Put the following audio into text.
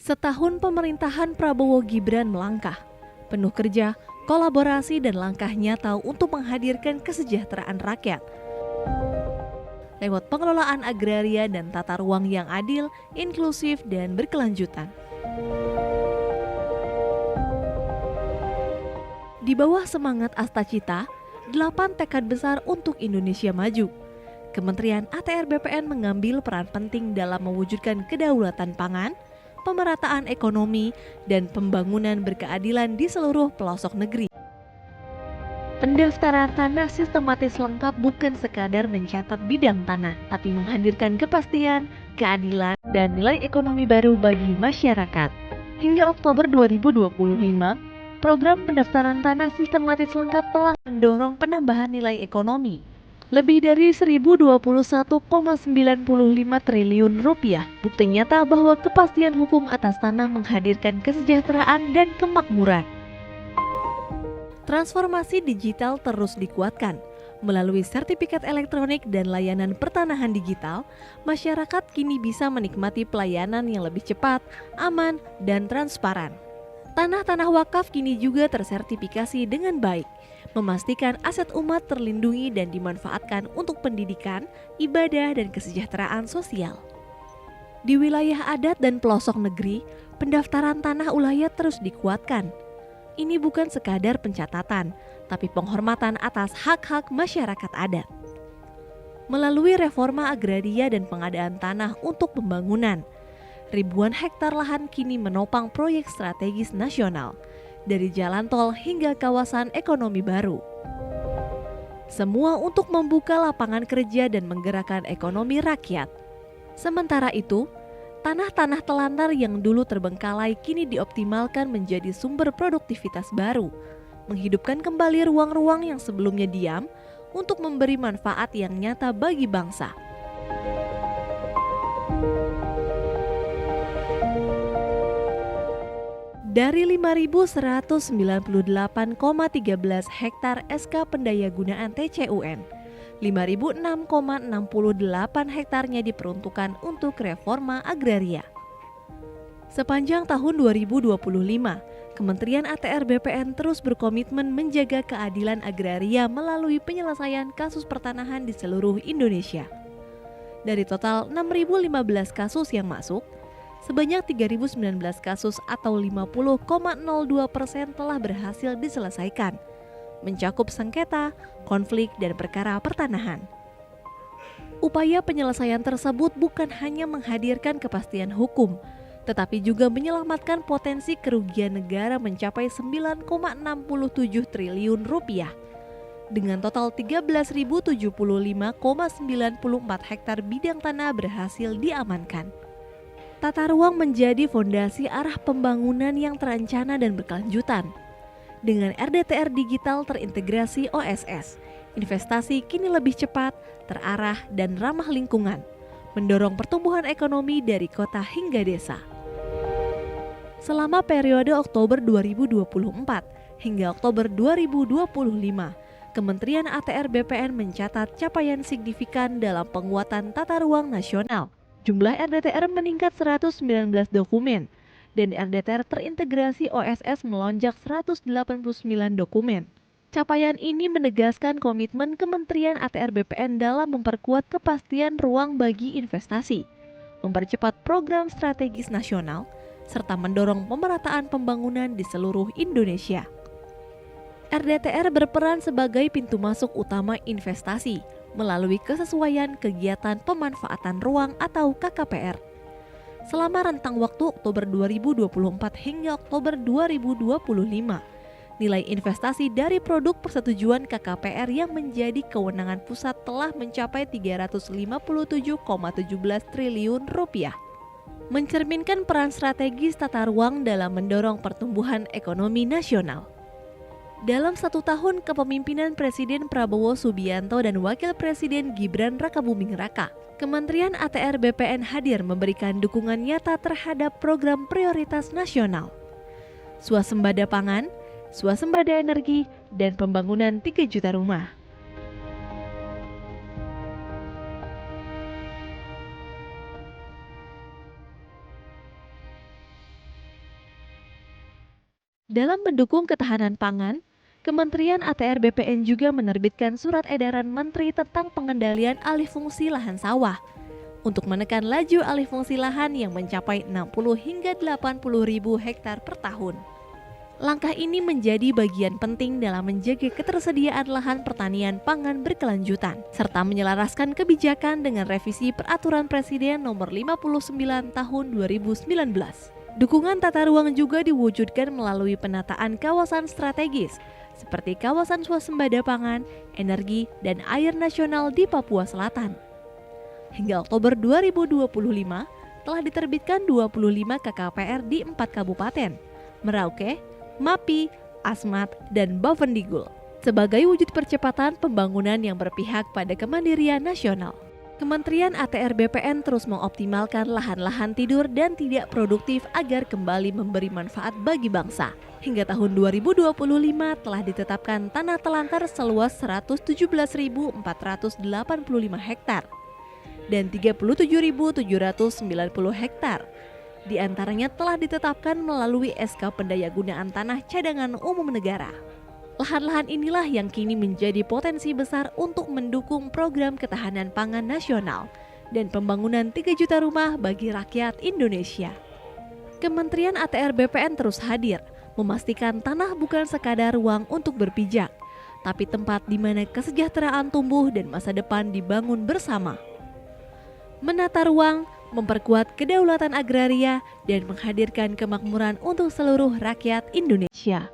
Setahun pemerintahan Prabowo Gibran melangkah, penuh kerja, kolaborasi dan langkah nyata untuk menghadirkan kesejahteraan rakyat. Lewat pengelolaan agraria dan tata ruang yang adil, inklusif dan berkelanjutan. Di bawah semangat Astacita, 8 tekad besar untuk Indonesia maju. Kementerian ATR BPN mengambil peran penting dalam mewujudkan kedaulatan pangan, pemerataan ekonomi, dan pembangunan berkeadilan di seluruh pelosok negeri. Pendaftaran tanah sistematis lengkap bukan sekadar mencatat bidang tanah, tapi menghadirkan kepastian, keadilan, dan nilai ekonomi baru bagi masyarakat. Hingga Oktober 2025, program pendaftaran tanah sistematis lengkap telah mendorong penambahan nilai ekonomi lebih dari 1021,95 triliun rupiah. Bukti nyata bahwa kepastian hukum atas tanah menghadirkan kesejahteraan dan kemakmuran. Transformasi digital terus dikuatkan. Melalui sertifikat elektronik dan layanan pertanahan digital, masyarakat kini bisa menikmati pelayanan yang lebih cepat, aman, dan transparan. Tanah-tanah wakaf kini juga tersertifikasi dengan baik, memastikan aset umat terlindungi dan dimanfaatkan untuk pendidikan, ibadah, dan kesejahteraan sosial. Di wilayah adat dan pelosok negeri, pendaftaran tanah ulayat terus dikuatkan. Ini bukan sekadar pencatatan, tapi penghormatan atas hak-hak masyarakat adat. Melalui reforma agraria dan pengadaan tanah untuk pembangunan, ribuan hektar lahan kini menopang proyek strategis nasional, dari jalan tol hingga kawasan ekonomi baru. Semua untuk membuka lapangan kerja dan menggerakkan ekonomi rakyat. Sementara itu, tanah-tanah telantar yang dulu terbengkalai kini dioptimalkan menjadi sumber produktivitas baru, menghidupkan kembali ruang-ruang yang sebelumnya diam untuk memberi manfaat yang nyata bagi bangsa. Dari 5.198,13 hektar SK Pendayagunaan TCUN, 5.006,68 hektarnya diperuntukkan untuk reforma agraria. Sepanjang tahun 2025, Kementerian ATR BPN terus berkomitmen menjaga keadilan agraria melalui penyelesaian kasus pertanahan di seluruh Indonesia. Dari total 6.015 kasus yang masuk, sebanyak 3.019 kasus atau 50,02% telah berhasil diselesaikan, mencakup sengketa, konflik, dan perkara pertanahan. Upaya penyelesaian tersebut bukan hanya menghadirkan kepastian hukum, tetapi juga menyelamatkan potensi kerugian negara mencapai 9,67 triliun rupiah. Dengan total 13.075,94 hektar bidang tanah berhasil diamankan. Tata ruang menjadi fondasi arah pembangunan yang terencana dan berkelanjutan. Dengan RDTR digital terintegrasi OSS, investasi kini lebih cepat, terarah, dan ramah lingkungan, mendorong pertumbuhan ekonomi dari kota hingga desa. Selama periode Oktober 2024 hingga Oktober 2025, Kementerian ATR BPN mencatat capaian signifikan dalam penguatan tata ruang nasional. Jumlah RDTR meningkat 119 dokumen, dan RDTR terintegrasi OSS melonjak 189 dokumen. Capaian ini menegaskan komitmen Kementerian ATR BPN dalam memperkuat kepastian ruang bagi investasi, mempercepat program strategis nasional, serta mendorong pemerataan pembangunan di seluruh Indonesia. RDTR berperan sebagai pintu masuk utama investasi melalui kesesuaian kegiatan pemanfaatan ruang atau KKPR. Selama rentang waktu Oktober 2024 hingga Oktober 2025, nilai investasi dari produk persetujuan KKPR yang menjadi kewenangan pusat telah mencapai 357,17 triliun rupiah. Mencerminkan peran strategis tata ruang dalam mendorong pertumbuhan ekonomi nasional. Dalam 1 tahun kepemimpinan Presiden Prabowo Subianto dan Wakil Presiden Gibran Rakabuming Raka, Kementerian ATR BPN hadir memberikan dukungan nyata terhadap program prioritas nasional, swasembada pangan, swasembada energi, dan pembangunan 3 juta rumah. Dalam mendukung ketahanan pangan, Kementerian ATR BPN juga menerbitkan surat edaran Menteri tentang pengendalian alih fungsi lahan sawah untuk menekan laju alih fungsi lahan yang mencapai 60 hingga 80 ribu hektar per tahun. Langkah ini menjadi bagian penting dalam menjaga ketersediaan lahan pertanian pangan berkelanjutan, serta menyelaraskan kebijakan dengan revisi Peraturan Presiden Nomor 59 Tahun 2019. Dukungan tata ruang juga diwujudkan melalui penataan kawasan strategis, seperti kawasan swasembada pangan, energi, dan air nasional di Papua Selatan. Hingga Oktober 2025, telah diterbitkan 25 KKPR di 4 kabupaten, Merauke, Mapi, Asmat, dan Bovendigul, sebagai wujud percepatan pembangunan yang berpihak pada kemandirian nasional. Kementerian ATR BPN terus mengoptimalkan lahan-lahan tidur dan tidak produktif agar kembali memberi manfaat bagi bangsa. Hingga tahun 2025 telah ditetapkan tanah telantar seluas 117.485 hektar dan 37.790 hektar. Di antaranya telah ditetapkan melalui SK Pendayagunaan Tanah Cadangan Umum Negara. Lahan-lahan inilah yang kini menjadi potensi besar untuk mendukung program ketahanan pangan nasional dan pembangunan 3 juta rumah bagi rakyat Indonesia. Kementerian ATR BPN terus hadir, memastikan tanah bukan sekadar ruang untuk berpijak, tapi tempat di mana kesejahteraan tumbuh dan masa depan dibangun bersama. Menata ruang, memperkuat kedaulatan agraria, dan menghadirkan kemakmuran untuk seluruh rakyat Indonesia.